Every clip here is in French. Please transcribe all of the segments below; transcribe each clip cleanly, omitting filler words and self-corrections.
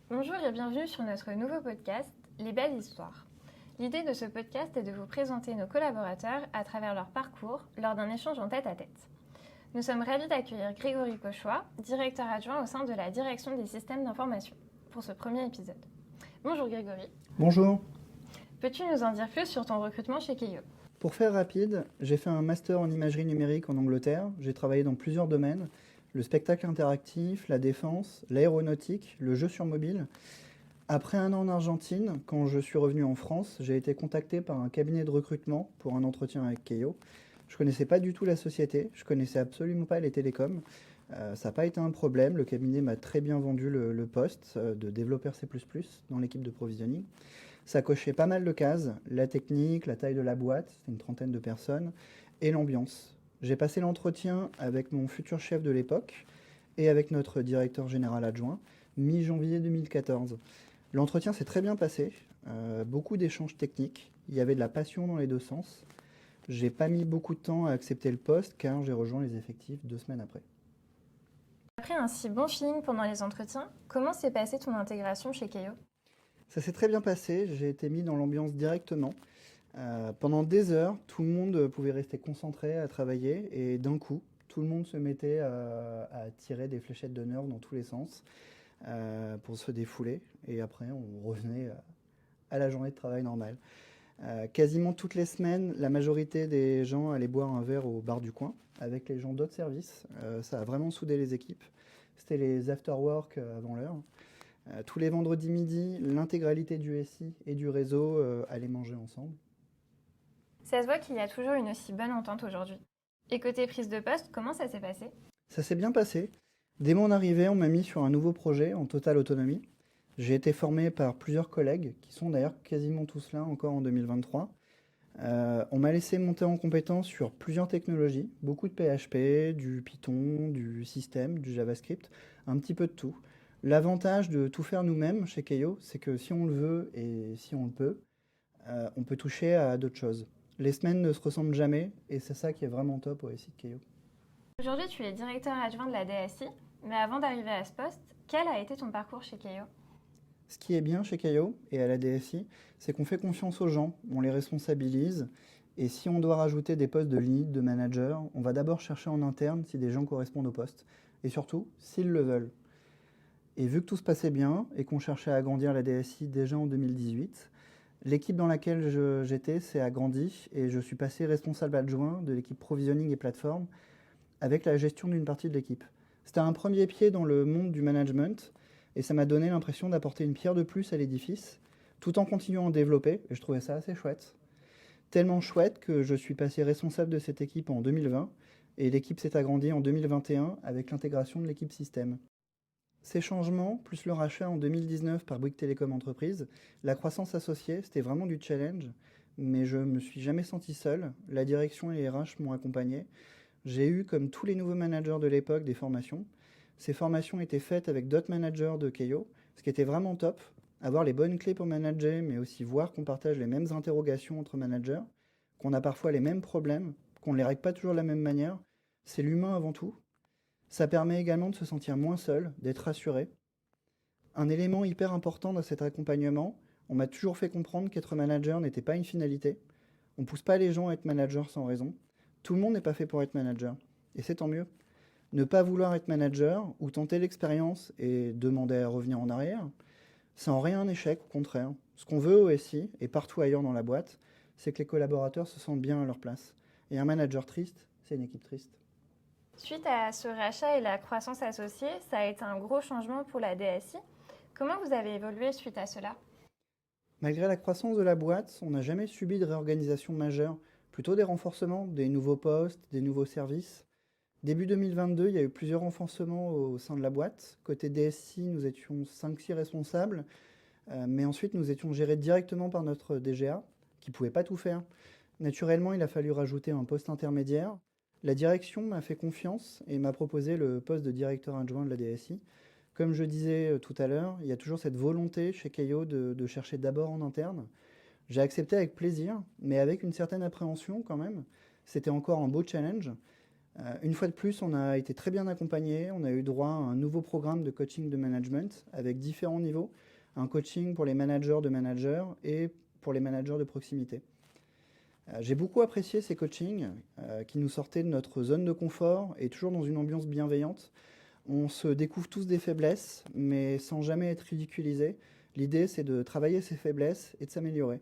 Bonjour et bienvenue sur notre nouveau podcast, Les Belles Histoires. L'idée de ce podcast est de vous présenter nos collaborateurs à travers leur parcours lors d'un échange en tête-à-tête. Nous sommes ravis d'accueillir Grégory Cauchois, directeur adjoint au sein de la direction des systèmes d'information, pour ce premier épisode. Bonjour Grégory. Bonjour. Peux-tu nous en dire plus sur ton recrutement chez Keio ? Pour faire rapide, j'ai fait un master en imagerie numérique en Angleterre. J'ai travaillé dans plusieurs domaines, le spectacle interactif, la défense, l'aéronautique, le jeu sur mobile. Après un an en Argentine, quand je suis revenu en France, j'ai été contacté par un cabinet de recrutement pour un entretien avec Keio. Je ne connaissais pas du tout la société, je ne connaissais absolument pas les télécoms. Ça n'a pas été un problème, le cabinet m'a très bien vendu le poste de développeur C++ dans l'équipe de provisioning. Ça cochait pas mal de cases, la technique, la taille de la boîte, c'était une trentaine de personnes, et l'ambiance. J'ai passé l'entretien avec mon futur chef de l'époque et avec notre directeur général adjoint, mi-janvier 2014. L'entretien s'est très bien passé, beaucoup d'échanges techniques, il y avait de la passion dans les deux sens. J'ai pas mis beaucoup de temps à accepter le poste car j'ai rejoint les effectifs 2 semaines après. Après un si bon feeling pendant les entretiens, comment s'est passée ton intégration chez Keio ? Ça s'est très bien passé, j'ai été mis dans l'ambiance directement. Pendant des heures, tout le monde pouvait rester concentré à travailler et d'un coup, tout le monde se mettait à tirer des fléchettes de nerfs dans tous les sens pour se défouler. Et après, on revenait à la journée de travail normale. Quasiment toutes les semaines, la majorité des gens allaient boire un verre au bar du coin avec les gens d'autres services. Ça a vraiment soudé les équipes. C'était les after-work avant l'heure. Tous les vendredis midi, l'intégralité du SI et du réseau allaient manger ensemble. Ça se voit qu'il y a toujours une aussi bonne entente aujourd'hui. Et côté prise de poste, comment ça s'est passé ? Ça s'est bien passé. Dès mon arrivée, on m'a mis sur un nouveau projet en totale autonomie. J'ai été formé par plusieurs collègues, qui sont d'ailleurs quasiment tous là encore en 2023. On m'a laissé monter en compétence sur plusieurs technologies, beaucoup de PHP, du Python, du système, du JavaScript, un petit peu de tout. L'avantage de tout faire nous-mêmes chez Keio, c'est que si on le veut et si on le peut, on peut toucher à d'autres choses. Les semaines ne se ressemblent jamais et c'est ça qui est vraiment top au SI de Keio. Aujourd'hui, tu es directeur adjoint de la DSI, mais avant d'arriver à ce poste, quel a été ton parcours chez Keio ? Ce qui est bien chez Keio et à la DSI, c'est qu'on fait confiance aux gens, on les responsabilise, et si on doit rajouter des postes de lead, de manager, on va d'abord chercher en interne si des gens correspondent au poste, et surtout, s'ils le veulent. Et vu que tout se passait bien, et qu'on cherchait à agrandir la DSI déjà en 2018, l'équipe dans laquelle j'étais s'est agrandie, et je suis passé responsable adjoint de l'équipe provisioning et plateforme, avec la gestion d'une partie de l'équipe. C'était un premier pied dans le monde du management, et ça m'a donné l'impression d'apporter une pierre de plus à l'édifice, tout en continuant à développer, et je trouvais ça assez chouette. Tellement chouette que je suis passé responsable de cette équipe en 2020, et l'équipe s'est agrandie en 2021 avec l'intégration de l'équipe système. Ces changements, plus le rachat en 2019 par Bouygues Télécom Entreprises, la croissance associée, c'était vraiment du challenge, mais je ne me suis jamais senti seul, la direction et les RH m'ont accompagné. J'ai eu, comme tous les nouveaux managers de l'époque, des formations. Ces formations étaient faites avec d'autres managers de Keio, ce qui était vraiment top. Avoir les bonnes clés pour manager, mais aussi voir qu'on partage les mêmes interrogations entre managers, qu'on a parfois les mêmes problèmes, qu'on ne les règle pas toujours de la même manière. C'est l'humain avant tout. Ça permet également de se sentir moins seul, d'être rassuré. Un élément hyper important dans cet accompagnement, on m'a toujours fait comprendre qu'être manager n'était pas une finalité. On ne pousse pas les gens à être manager sans raison. Tout le monde n'est pas fait pour être manager, et c'est tant mieux. Ne pas vouloir être manager ou tenter l'expérience et demander à revenir en arrière, c'est en rien un échec, au contraire. Ce qu'on veut au SI et partout ailleurs dans la boîte, c'est que les collaborateurs se sentent bien à leur place. Et un manager triste, c'est une équipe triste. Suite à ce rachat et la croissance associée, ça a été un gros changement pour la DSI. Comment vous avez évolué suite à cela ? Malgré la croissance de la boîte, on n'a jamais subi de réorganisation majeure, plutôt des renforcements, des nouveaux postes, des nouveaux services. Début 2022, il y a eu plusieurs renforcements au sein de la boîte. Côté DSI, nous étions 5-6 responsables, mais ensuite nous étions gérés directement par notre DGA, qui ne pouvait pas tout faire. Naturellement, il a fallu rajouter un poste intermédiaire. La direction m'a fait confiance et m'a proposé le poste de directeur adjoint de la DSI. Comme je disais tout à l'heure, il y a toujours cette volonté chez Keio de chercher d'abord en interne. J'ai accepté avec plaisir, mais avec une certaine appréhension quand même. C'était encore un beau challenge. Une fois de plus, on a été très bien accompagné. On a eu droit à un nouveau programme de coaching de management avec différents niveaux. Un coaching pour les managers de managers et pour les managers de proximité. J'ai beaucoup apprécié ces coachings qui nous sortaient de notre zone de confort et toujours dans une ambiance bienveillante. On se découvre tous des faiblesses, mais sans jamais être ridiculisé. L'idée, c'est de travailler ses faiblesses et de s'améliorer.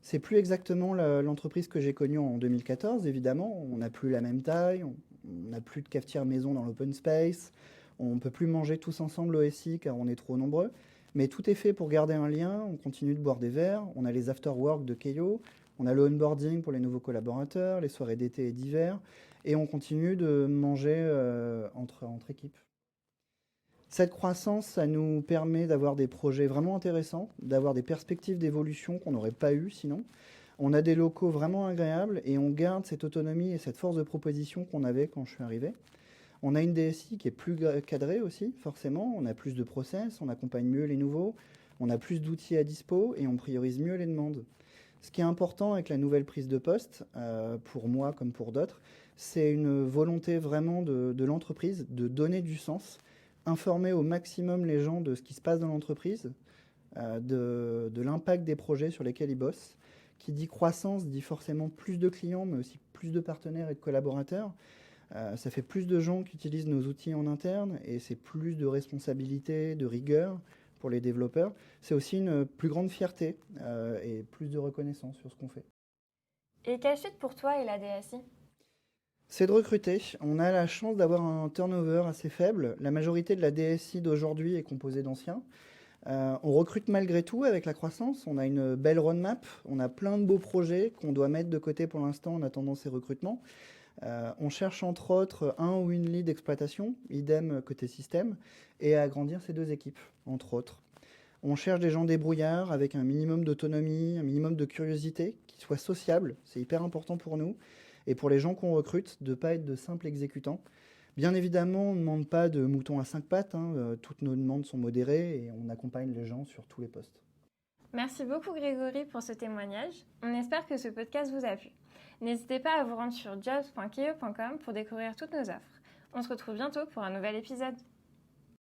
C'est plus exactement l'entreprise que j'ai connue en 2014, évidemment. On n'a plus la même taille, on n'a plus de cafetière maison dans l'open space, on ne peut plus manger tous ensemble au SI car on est trop nombreux. Mais tout est fait pour garder un lien, on continue de boire des verres, on a les after-work de Keio, on a le onboarding pour les nouveaux collaborateurs, les soirées d'été et d'hiver, et on continue de manger entre équipes. Cette croissance, ça nous permet d'avoir des projets vraiment intéressants, d'avoir des perspectives d'évolution qu'on n'aurait pas eues sinon. On a des locaux vraiment agréables et on garde cette autonomie et cette force de proposition qu'on avait quand je suis arrivé. On a une DSI qui est plus cadrée aussi, forcément. On a plus de process, on accompagne mieux les nouveaux, on a plus d'outils à dispo et on priorise mieux les demandes. Ce qui est important avec la nouvelle prise de poste, pour moi comme pour d'autres, c'est une volonté vraiment de l'entreprise de donner du sens, informer au maximum les gens de ce qui se passe dans l'entreprise, de l'impact des projets sur lesquels ils bossent. Qui dit croissance dit forcément plus de clients, mais aussi plus de partenaires et de collaborateurs. Ça fait plus de gens qui utilisent nos outils en interne et c'est plus de responsabilité, de rigueur pour les développeurs. C'est aussi une plus grande fierté et plus de reconnaissance sur ce qu'on fait. Et quelle suite pour toi et la DSI ? C'est de recruter. On a la chance d'avoir un turnover assez faible. La majorité de la DSI d'aujourd'hui est composée d'anciens. On recrute malgré tout avec la croissance. On a une belle roadmap. On a plein de beaux projets qu'on doit mettre de côté pour l'instant en attendant ces recrutements. On cherche entre autres un ou une lead d'exploitation, idem côté système, et à agrandir ces deux équipes, entre autres. On cherche des gens débrouillards avec un minimum d'autonomie, un minimum de curiosité, qui soient sociables. C'est hyper important pour nous. Et pour les gens qu'on recrute, de ne pas être de simples exécutants. Bien évidemment, on ne demande pas de moutons à 5 pattes. Toutes nos demandes sont modérées et on accompagne les gens sur tous les postes. Merci beaucoup Grégory pour ce témoignage. On espère que ce podcast vous a plu. N'hésitez pas à vous rendre sur jobs.keio.com pour découvrir toutes nos offres. On se retrouve bientôt pour un nouvel épisode.